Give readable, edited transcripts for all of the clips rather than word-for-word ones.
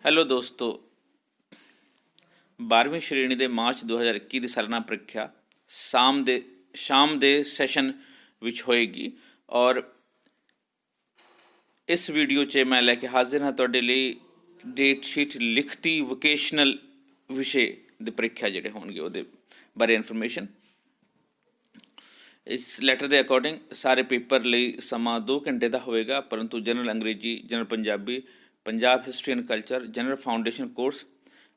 Hello ਦੋਸਤੋ, 12ਵੀਂ ਸ਼੍ਰੇਣੀ ਦੇ ਮਾਰਚ 2021 ਦੀ ਸਾਲਾਨਾ ਪ੍ਰੀਖਿਆ ਸ਼ਾਮ ਦੇ ਸੈਸ਼ਨ ਵਿੱਚ ਹੋਏਗੀ ਔਰ ਇਸ ਵੀਡੀਓ 'ਚ ਮੈਂ ਲੈ ਕੇ ਹਾਜ਼ਰ ਹਾਂ ਤੁਹਾਡੇ ਲਈ ਡੇਟ ਸ਼ੀਟ ਲਿਖਤੀ ਵੋਕੇਸ਼ਨਲ ਵਿਸ਼ੇ ਦੇ ਪ੍ਰੀਖਿਆ ਜਿਹੜੇ ਹੋਣਗੇ ਉਹਦੇ ਬਾਰੇ ਇਨਫੋਰਮੇਸ਼ਨ। ਇਸ ਲੈਟਰ ਦੇ ਅਕੋਰਡਿੰਗ ਸਾਰੇ ਪੇਪਰ ਲਈ ਸਮਾਂ 2 ਘੰਟੇ ਦਾ ਹੋਵੇਗਾ, ਪਰੰਤੂ general Angrezi, general Punjabi, Punjab history and culture, general foundation course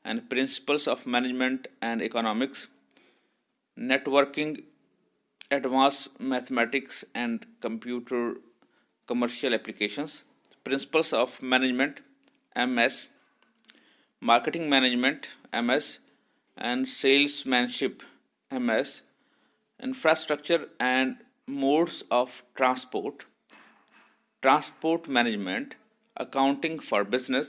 and principles of management and economics, networking, advanced mathematics and computer commercial applications, principles of management MS, marketing management MS, and salesmanship MS, infrastructure and modes of transport management, accounting for business।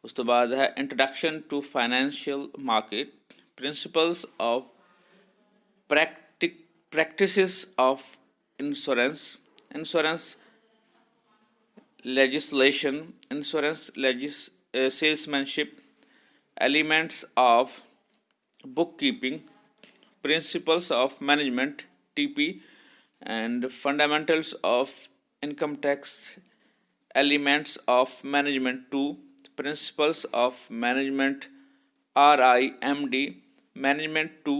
ਉਸ ਤੋਂ ਬਾਅਦ ਹੈ introduction to financial market, principles of practices of insurance legislation, salesmanship, elements of bookkeeping, principles of management TP, and fundamentals of income tax, elements of management 2, principles of management RIMD, management 2,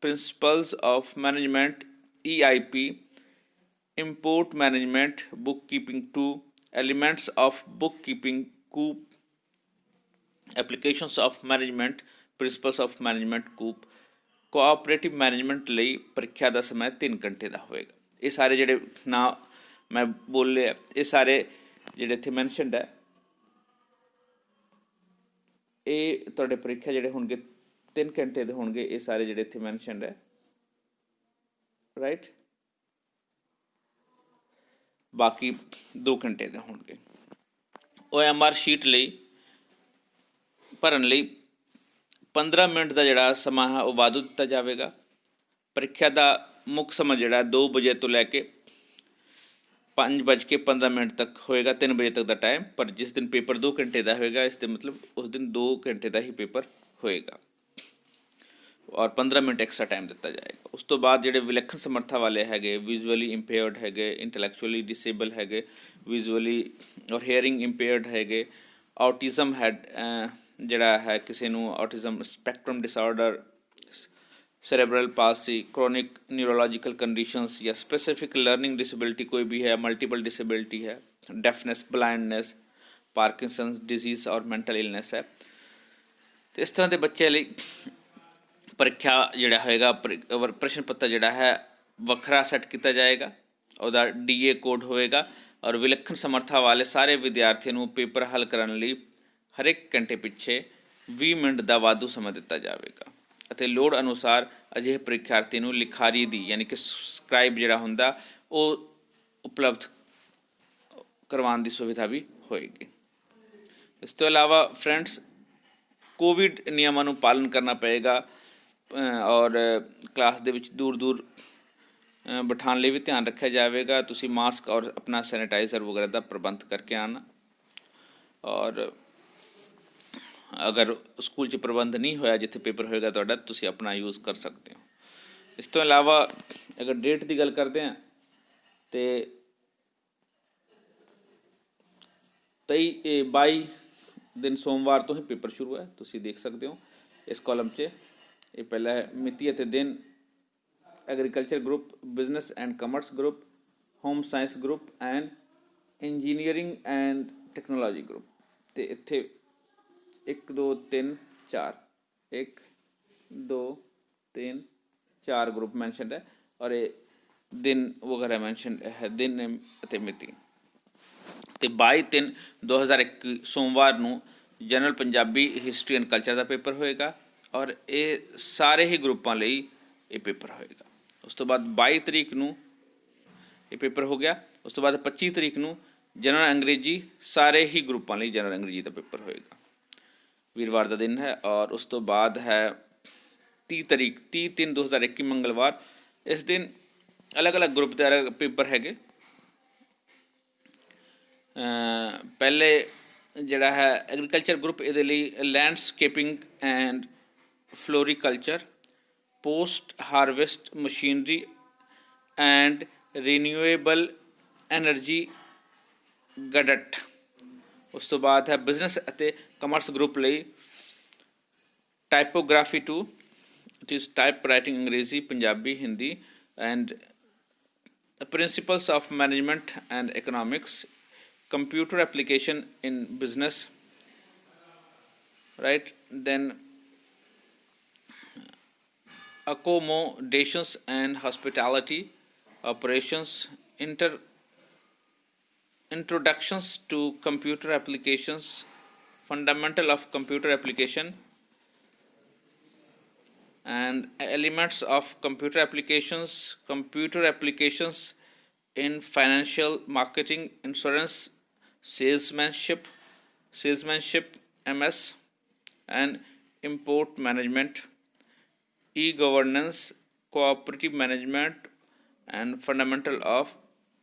principles of management EIP, import management bookkeeping 2, elements of bookkeeping COOP, applications of management, principles of management COOP। Cooperative management ਲਈ ਪ੍ਰੀਖਿਆ ਦਾ ਸਮਾਂ 3 ਘੰਟੇ ਦਾ ਹੋਵੇਗਾ। ਇਹ ਸਾਰੇ ਜਿਹੜੇ ਨਾਂ ਮੈਂ ਬੋਲੇ ਇਹ ਸਾਰੇ ਜਿਹੜੇ ਇੱਥੇ ਮੈਨਸ਼ਨਡ ਹੈ, ਇਹ ਤੁਹਾਡੇ ਪ੍ਰੀਖਿਆ ਜਿਹੜੇ ਹੋਣਗੇ 3 ਘੰਟੇ ਦੇ ਹੋਣਗੇ। ਇਹ ਸਾਰੇ ਜਿਹੜੇ ਇੱਥੇ ਮੈਨਸ਼ਨਡ ਹੈ, ਰਾਈਟ, ਬਾਕੀ 2 ਘੰਟੇ ਦੇ ਹੋਣਗੇ। OMR ਸ਼ੀਟ ਲਈ ਭਰਨ ਲਈ 15 ਮਿੰਟ ਦਾ ਜਿਹੜਾ ਸਮਾਂ ਹੈ ਉਹ ਵਾਧੂ ਦਿੱਤਾ ਜਾਵੇਗਾ। ਪ੍ਰੀਖਿਆ ਦਾ ਮੁੱਖ ਸਮਾਂ ਜਿਹੜਾ 2 ਵਜੇ ਤੋਂ ਲੈ ਕੇ 5:15 ਤੱਕ ਹੋਏਗਾ, 3 ਵਜੇ ਤੱਕ ਦਾ ਟਾਈਮ। ਪਰ ਜਿਸ ਦਿਨ ਪੇਪਰ 2 ਘੰਟੇ ਦਾ ਹੋਏਗਾ, ਇਸ ਦੇ ਮਤਲਬ ਉਸ ਦਿਨ 2 ਘੰਟੇ ਦਾ ਹੀ ਪੇਪਰ ਹੋਏਗਾ ਔਰ 15 ਮਿੰਟ ਐਕਸਟਰਾ ਟਾਈਮ ਦਿੱਤਾ ਜਾਏਗਾ। ਉਸ ਤੋਂ ਬਾਅਦ ਜਿਹੜੇ ਵਿਲੱਖਣ ਸਮਰੱਥਾ ਵਾਲੇ ਹੈਗੇ, ਵਿਜ਼ੂਅਲੀ ਇੰਪੇਅਰਡ ਹੈਗੇ, ਇੰਟੈਲੈਕਚੁਅਲੀ ਡਿਸੇਬਲ ਹੈਗੇ, ਵਿਜ਼ੂਅਲੀ ਔਰ ਹੀਅਰਿੰਗ ਇੰਪੇਅਰਡ ਹੈਗੇ, ਆਊਟਿਜ਼ਮ ਜਿਹੜਾ ਹੈ ਕਿਸੇ ਨੂੰ autism spectrum disorder, cerebral palsy, chronic neurological conditions ਜਾਂ ਸਪੈਸੀਫਿਕ ਲਰਨਿੰਗ ਡਿਸੇਬਿਲਿਟੀ ਕੋਈ ਵੀ ਹੈ, ਮਲਟੀਪਲ ਡਿਸੇਬਿਲਿਟੀ ਹੈ, ਡੈਫਨੈਸ, ਬਲਾਈਂਡਨੈਸ, ਪਾਰਕਿੰਸਨਸ ਡਿਜ਼ੀਜ਼ ਔਰ ਮੈਂਟਲ ਇਲਨੈਸ ਹੈ। ਅਤੇ ਇਸ ਤਰ੍ਹਾਂ ਦੇ ਬੱਚਿਆਂ ਲਈ ਪ੍ਰੀਖਿਆ ਜਿਹੜਾ ਹੋਏਗਾ, ਪ੍ਰਸ਼ਨ ਪੱਤਰ ਜਿਹੜਾ ਹੈ ਵੱਖਰਾ ਸੈੱਟ ਕੀਤਾ ਜਾਏਗਾ, ਉਹਦਾ DA ਕੋਡ ਹੋਵੇਗਾ ਔਰ ਵਿਲੱਖਣ ਸਮਰੱਥਾ ਵਾਲੇ ਸਾਰੇ ਵਿਦਿਆਰਥੀਆਂ ਨੂੰ ਪੇਪਰ ਹੱਲ ਕਰਨ ਲਈ ਹਰੇਕ ਘੰਟੇ ਪਿੱਛੇ 20 ਮਿੰਟ ਦਾ ਵਾਧੂ ਸਮਾਂ ਦਿੱਤਾ ਜਾਵੇਗਾ ਅਤੇ ਲੋੜ ਅਨੁਸਾਰ ਅਜਿਹੇ ਪ੍ਰੀਖਿਆਰਥੀ ਨੂੰ ਲਿਖਾਰੀ ਦੀ ਯਾਨੀ ਕਿ ਸਕ੍ਰਾਈਬ ਜਿਹੜਾ ਹੁੰਦਾ ਉਹ ਉਪਲਬਧ ਕਰਵਾਉਣ ਦੀ ਸੁਵਿਧਾ ਵੀ ਹੋਏਗੀ। ਇਸ ਤੋਂ ਇਲਾਵਾ ਫਰੈਂਡਸ, ਕੋਵਿਡ ਨਿਯਮਾਂ ਨੂੰ ਪਾਲਣ ਕਰਨਾ ਪਏਗਾ ਔਰ ਕਲਾਸ ਦੇ ਵਿੱਚ ਦੂਰ ਬਿਠਾਉਣ ਲਈ ਵੀ ਧਿਆਨ ਰੱਖਿਆ ਜਾਵੇਗਾ। ਤੁਸੀਂ ਮਾਸਕ ਔਰ ਆਪਣਾ ਸੈਨੀਟਾਈਜ਼ਰ ਵਗੈਰਾ ਦਾ ਪ੍ਰਬੰਧ ਕਰਕੇ ਆਉਣਾ ਔਰ ਅਗਰ ਸਕੂਲ 'ਚ ਪ੍ਰਬੰਧ ਨਹੀਂ ਹੋਇਆ ਜਿੱਥੇ ਪੇਪਰ ਹੋਏਗਾ ਤੁਹਾਡਾ, ਤੁਸੀਂ ਆਪਣਾ ਯੂਜ਼ ਕਰ ਸਕਦੇ ਹੋ। ਇਸ ਤੋਂ ਇਲਾਵਾ ਅਗਰ ਡੇਟ ਦੀ ਗੱਲ ਕਰਦੇ ਹਾਂ ਤਾਂ 22 ਦਿਨ ਸੋਮਵਾਰ ਤੋਂ ਹੀ ਪੇਪਰ ਸ਼ੁਰੂ ਹੈ। ਤੁਸੀਂ ਦੇਖ ਸਕਦੇ ਹੋ ਇਸ ਕਾਲਮ 'ਚ। ਇਹ ਪਹਿਲਾ ਹੈ ਮਿਤੀ ਅਤੇ ਦਿਨ, agriculture group, business and commerce group, home science group and engineering and technology group. ਅਤੇ ਇੱਥੇ 1 2 3 4 1 2 3 4 ਗਰੁੱਪ ਮੈਨਸ਼ਨਡ ਹੈ ਔਰ ਇਹ ਦਿਨ ਵਗੈਰਾ ਮੈਨਸ਼ਨਡ ਹੈ, ਦਿਨ ਅਤੇ ਮਿਤੀ। ਅਤੇ 22/3/2021 ਸੋਮਵਾਰ ਨੂੰ general Punjabi, history and culture the paper ਹੋਏਗਾ ਔਰ ਇਹ ਸਾਰੇ ਹੀ ਗਰੁੱਪਾਂ ਲਈ ਇਹ ਪੇਪਰ ਹੋਏਗਾ। ਉਸ ਤੋਂ ਬਾਅਦ 22 ਤਰੀਕ ਨੂੰ ਇਹ ਪੇਪਰ ਹੋ ਗਿਆ। ਉਸ ਤੋਂ ਬਾਅਦ 25 ਤਰੀਕ ਨੂੰ ਜਨਰਲ ਅੰਗਰੇਜ਼ੀ, ਸਾਰੇ ਹੀ ਗਰੁੱਪਾਂ ਲਈ ਜਨਰਲ ਅੰਗਰੇਜ਼ੀ ਦਾ ਪੇਪਰ ਹੋਏਗਾ, ਵੀਰਵਾਰ ਦਾ ਦਿਨ ਹੈ। ਔਰ ਉਸ ਤੋਂ ਬਾਅਦ ਹੈ 30/3/2021 ਮੰਗਲਵਾਰ। ਇਸ ਦਿਨ ਅਲੱਗ-ਅਲੱਗ ਗਰੁੱਪ ਦੇ ਪੇਪਰ ਹੈਗੇ। ਪਹਿਲੇ ਜਿਹੜਾ ਹੈ ਐਗਰੀਕਲਚਰ ਗਰੁੱਪ ਇਹਦੇ ਲਈ landscaping and floriculture, post harvest machinery and renewable energy ਗਡਟ। ਉਸ ਤੋਂ ਬਾਅਦ ਹੈ ਬਿਜ਼ਨਸ ਅਤੇ ਕਮਰਸ ਗਰੁੱਪ ਲਈ typography 2, it is typewriting ਅੰਗਰੇਜ਼ੀ, Punjabi, Hindi, and principles of management and economics, computer application in business, right? Then accommodations and hospitality operations, introductions to computer applications, fundamental of computer application and elements of computer applications in financial marketing, insurance, salesmanship, MS, and import management, e-governance, cooperative management, and fundamental of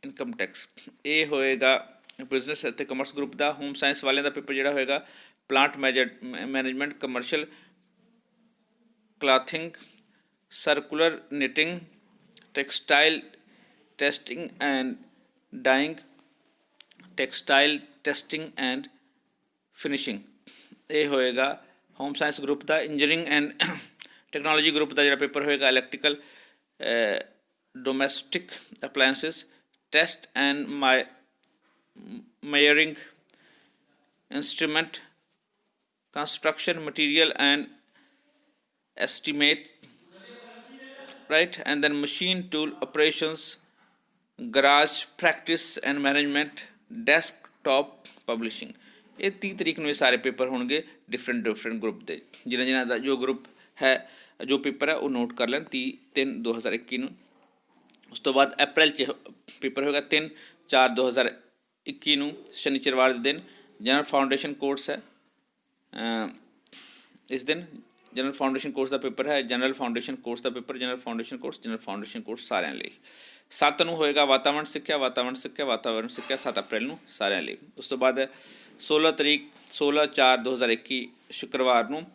income tax. ਇਹ ਹੋਏਗਾ business ਅਤੇ commerce group ਦਾ। Home science ਵਾਲਿਆਂ ਦਾ paper ਜਿਹੜਾ ਹੋਏਗਾ plant management, commercial clothing, circular knitting, textile testing and dyeing, textile testing and finishing. ਇਹ ਹੋਏਗਾ ਹੋਮ ਸਾਇੰਸ ਗਰੁੱਪ ਦਾ। ਇੰਜੀਨੀਅਰਿੰਗ ਐਂਡ ਟੈਕਨੋਲੋਜੀ ਗਰੁੱਪ ਦਾ ਜਿਹੜਾ ਪੇਪਰ ਹੋਏਗਾ electrical, domestic appliances, test and measuring instrument, construction material and estimate, right? And then machine tool operations, garage practice and management, desktop publishing। ਇਹ 30 ਤਰੀਕ ਨੂੰ ਇਹ ਸਾਰੇ paper ਹੋਣਗੇ ਡਿਫਰੈਂਟ ਗਰੁੱਪ ਦੇ। ਜਿਨ੍ਹਾਂ ਦਾ ਜੋ ਗਰੁੱਪ ਹੈ, ਜੋ ਪੇਪਰ ਹੈ ਉਹ ਨੋਟ ਕਰ ਲੈਣ 30/3/2021 ਨੂੰ। ਉਸ ਤੋਂ ਬਾਅਦ ਅਪ੍ਰੈਲ 'ਚ ਪੇਪਰ ਹੋਏਗਾ 3/4/2021 ਨੂੰ ਸ਼ਨੀਚਰਵਾਰ ਦੇ ਦਿਨ। ਜਨਰਲ ਫਾਊਂਡੇਸ਼ਨ ਕੋਰਸ ਹੈ ਇਸ ਦਿਨ। ਜਨਰਲ ਫਾਊਂਡੇਸ਼ਨ ਕੋਰਸ ਦਾ ਪੇਪਰ ਹੈ, ਜਨਰਲ ਫਾਊਂਡੇਸ਼ਨ ਕੋਰਸ ਦਾ ਪੇਪਰ, ਜਨਰਲ ਫਾਊਂਡੇਸ਼ਨ ਕੋਰਸ ਸਾਰਿਆਂ ਲਈ। 7 ਨੂੰ ਹੋਏਗਾ ਵਾਤਾਵਰਣ ਸਿੱਖਿਆ 7 ਅਪ੍ਰੈਲ ਨੂੰ ਸਾਰਿਆਂ ਲਈ। ਉਸ ਤੋਂ ਬਾਅਦ 16 ਤਰੀਕ 16/4/2021 ਸ਼ੁੱਕਰਵਾਰ ਨੂੰ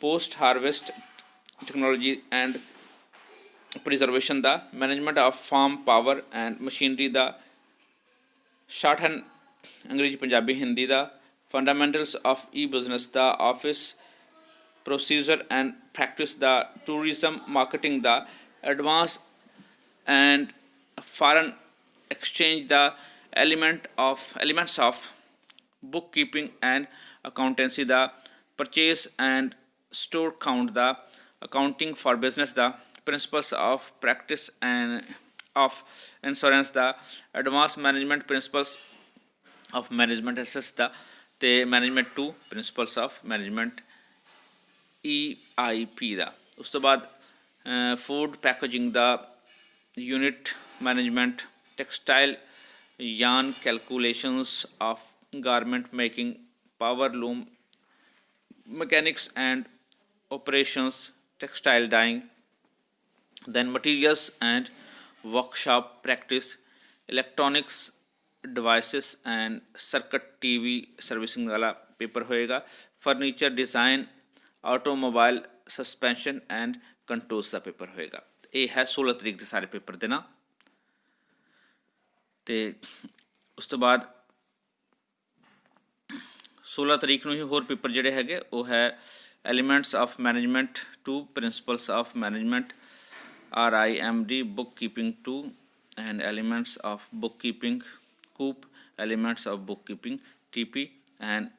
post harvest technology and preservation ਦਾ, management of farm power and machinery ਦਾ, ਸ਼ਾਰਟਹੈਂਡ ਅੰਗਰੇਜ਼ੀ ਪੰਜਾਬੀ ਹਿੰਦੀ ਦਾ, ਫੰਡਾਮੈਂਟਲਸ ਆਫ ਈ ਬਿਜ਼ਨਸ ਦਾ, ਆਫਿਸ ਪ੍ਰੋਸੀਜਰ ਐਂਡ ਪ੍ਰੈਕਟਿਸ ਦਾ, ਟੂਰਿਜ਼ਮ ਮਾਰਕੀਟਿੰਗ ਦਾ, ਐਡਵਾਂਸ ਐਂਡ ਫਾਰਨ ਐਕਸਚੇਂਜ ਦਾ, elements of book keeping and accountancy ਦਾ, purchase and store count ਦਾ, accounting for business ਦਾ, principles of practice and of insurance ਦਾ, advance management principles of management ਐਸੈਸ ਦਾ, ਅਤੇ management 2 principles of management EIP ਦਾ। ਉਸ ਤੋਂ ਬਾਅਦ food packaging the, unit management, textile yarn calculations of garment making, power loom mechanics and operations, textile dyeing, then materials and workshop practice, electronics devices and circuit TV servicing वाला paper होएगा, furniture design, automobile suspension and controls the paper होएगा। ये है 16 तरीक ਦੇ ਸਾਰੇ paper ਦੇ ਨਾ। ਅਤੇ ਉਸ ਤੋਂ ਬਾਅਦ 16 ਤਰੀਕ ਨੂੰ ਹੀ ਹੋਰ ਪੇਪਰ ਜਿਹੜੇ ਹੈਗੇ ਉਹ ਹੈ elements of management 2, principles of management RIMD, book keeping 2 and elements of book keeping coop, elements of book keeping TP and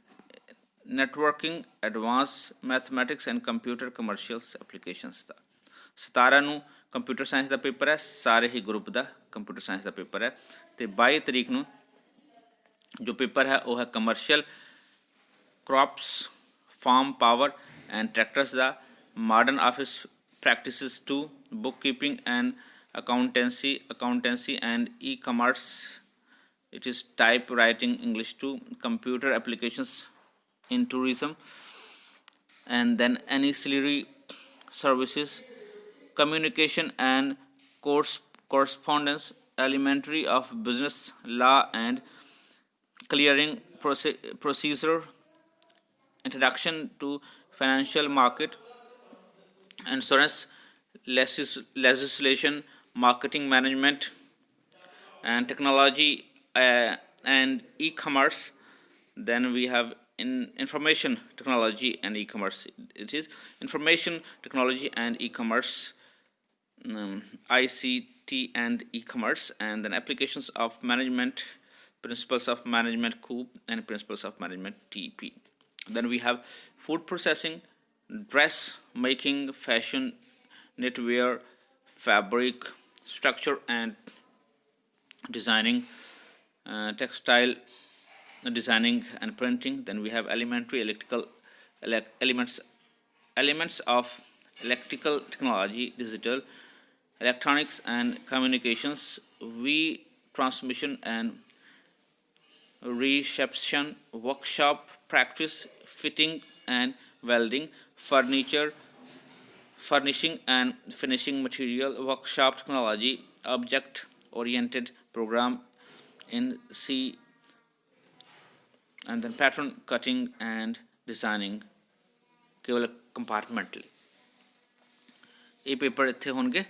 networking advance mathematics and computer commercials applications ਦਾ। 17 ਨੂੰ ਕੰਪਿਊਟਰ ਸਾਇੰਸ ਦਾ paper ਹੈ, ਸਾਰੇ ਹੀ group ਦਾ computer science ਦਾ paper ਹੈ। ਅਤੇ 22 ਤਰੀਕ ਨੂੰ ਜੋ ਪੇਪਰ ਹੈ ਉਹ ਹੈ commercial crops, farm power and tractors ਦਾ, modern office practices 2, book keeping and accountancy and e-commerce, it is type writing English 2, computer applications in tourism, and then ancillary services, communication and correspondence, elementary of business law and clearing procedure, introduction to financial market, insurance legislation, marketing management, and technology and e-commerce. Then we have information technology and e-commerce. It is information technology and e-commerce, ICT and e-commerce, and then applications of management, principles of management COOP, and principles of management TP. Then we have food processing, dress making, fashion, knitwear, fabric, structure and designing, textile designing and printing. Then we have elementary electrical elements of electrical technology, digital electronics and communications, transmission and reception, workshop practice, fitting and welding, furnishing and finishing material, workshop technology, object oriented program in C, and then pattern cutting and designing केवल कंपार्टमेंटली। ये paper इत्थे होंगे।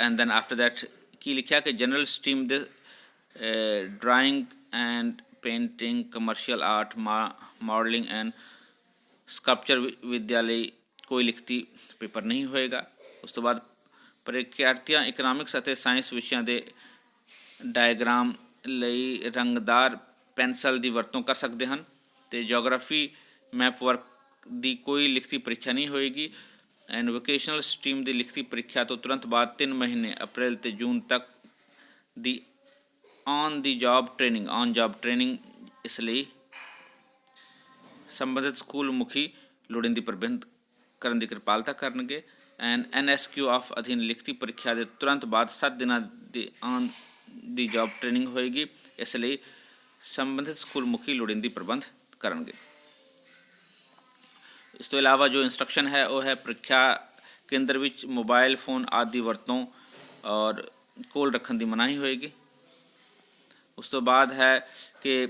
And then after that की लिखा कि general stream they drawing and painting, commercial art, modelling and sculpture विद्यालय कोई लिखती पेपर नहीं होएगा। उस तो बाद परीक्षार्थियां इकनॉमिक्स ਅਤੇ ਸਾਇੰਸ ਵਿਸ਼ਿਆਂ ਦੇ ਡਾਇਗਰਾਮ ਲਈ ਰੰਗਦਾਰ ਪੈਨਸਲ ਦੀ ਵਰਤੋਂ ਕਰ ਸਕਦੇ ਹਨ ਤੇ ਜੀਓਗ੍ਰਾਫੀ ਮੈਪ ਵਰਕ ਦੀ ਕੋਈ ਲਿਖਤੀ ਪ੍ਰੀਖਿਆ ਨਹੀਂ ਹੋਏਗੀ। ਐਂਡ ਵੋਕੇਸ਼ਨਲ ਸਟਰੀਮ ਦੀ ਲਿਖਤੀ ਪ੍ਰੀਖਿਆ ਤੋਂ ਤੁਰੰਤ ਬਾਅਦ 3 ਮਹੀਨੇ ਅਪ੍ਰੈਲ ਤੇ ਜੂਨ ਤੱਕ ਦੀ ਔਨ ਜੌਬ ਟ੍ਰੇਨਿੰਗ ਇਸ ਲਈ ਸੰਬੰਧਿਤ ਸਕੂਲ ਮੁਖੀ ਲੋੜੀਂਦੀ ਪ੍ਰਬੰਧ ਕਰਨ ਦੀ ਕਿਰਪਾਲਤਾ ਕਰਨਗੇ। ਐਂਡ NSQ ਆਫ ਅਧੀਨ ਲਿਖਤੀ ਪ੍ਰੀਖਿਆ ਦੇ ਤੁਰੰਤ ਬਾਅਦ 7 ਦਿਨਾਂ ਦੀ ਔਨ ਦੀ ਜੌਬ ਟ੍ਰੇਨਿੰਗ ਹੋਏਗੀ। ਇਸ ਲਈ ਸੰਬੰਧਿਤ ਸਕੂਲ ਮੁਖੀ ਲੋੜੀਂਦੀ ਪ੍ਰਬੰਧ ਕਰਨਗੇ। ਇਸ ਤੋਂ ਇਲਾਵਾ ਜੋ ਇੰਸਟਰਕਸ਼ਨ ਹੈ ਉਹ ਹੈ ਪ੍ਰੀਖਿਆ ਕੇਂਦਰ ਵਿੱਚ ਮੋਬਾਈਲ ਫੋਨ ਆਦਿ ਦੀ ਵਰਤੋਂ ਔਰ ਕੋਲ ਰੱਖਣ ਦੀ ਮਨਾਹੀ ਹੋਏਗੀ। ਉਸ ਤੋਂ ਬਾਅਦ ਹੈ ਕਿ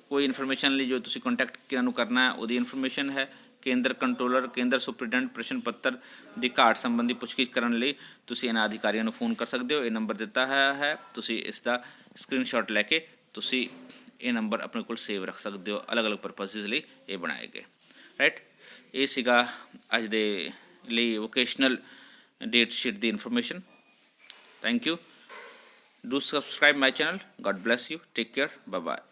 ਕੋਈ ਇਨਫੋਰਮੇਸ਼ਨ ਲਈ ਜੋ ਤੁਸੀਂ ਕੰਟੈਕਟ ਕਿਹਨਾਂ ਨੂੰ ਕਰਨਾ ਹੈ ਉਹਦੀ ਇਨਫੋਰਮੇਸ਼ਨ ਹੈ। ਕੇਂਦਰ ਕੰਟਰੋਲਰ, ਕੇਂਦਰ ਸੁਪਰੀਡੈਂਟ ਪ੍ਰਸ਼ਨ ਪੱਤਰ ਦੀ ਘਾਟ ਸੰਬੰਧੀ ਪੁੱਛਗਿੱਛ ਕਰਨ ਲਈ ਤੁਸੀਂ ਇਹਨਾਂ ਅਧਿਕਾਰੀਆਂ ਨੂੰ ਫੋਨ ਕਰ ਸਕਦੇ ਹੋ। ਇਹ ਨੰਬਰ ਦਿੱਤਾ ਹੋਇਆ ਹੈ, ਤੁਸੀਂ ਇਸ ਦਾ ਸਕਰੀਨਸ਼ਾਟ ਲੈ ਕੇ ਤੁਸੀਂ ਇਹ ਨੰਬਰ ਆਪਣੇ ਕੋਲ ਸੇਵ ਰੱਖ ਸਕਦੇ ਹੋ। ਅਲੱਗ-ਅਲੱਗ ਪਰਪਸਿਸ ਲਈ ਇਹ ਬਣਾਏ ਗਏ। ਰਾਈਟ, ਇਹ ਸੀਗਾ ਅੱਜ ਦੇ ਲਈ vocational date sheet the information. Thank you. Do subscribe my channel. God bless you. Take care. Bye bye.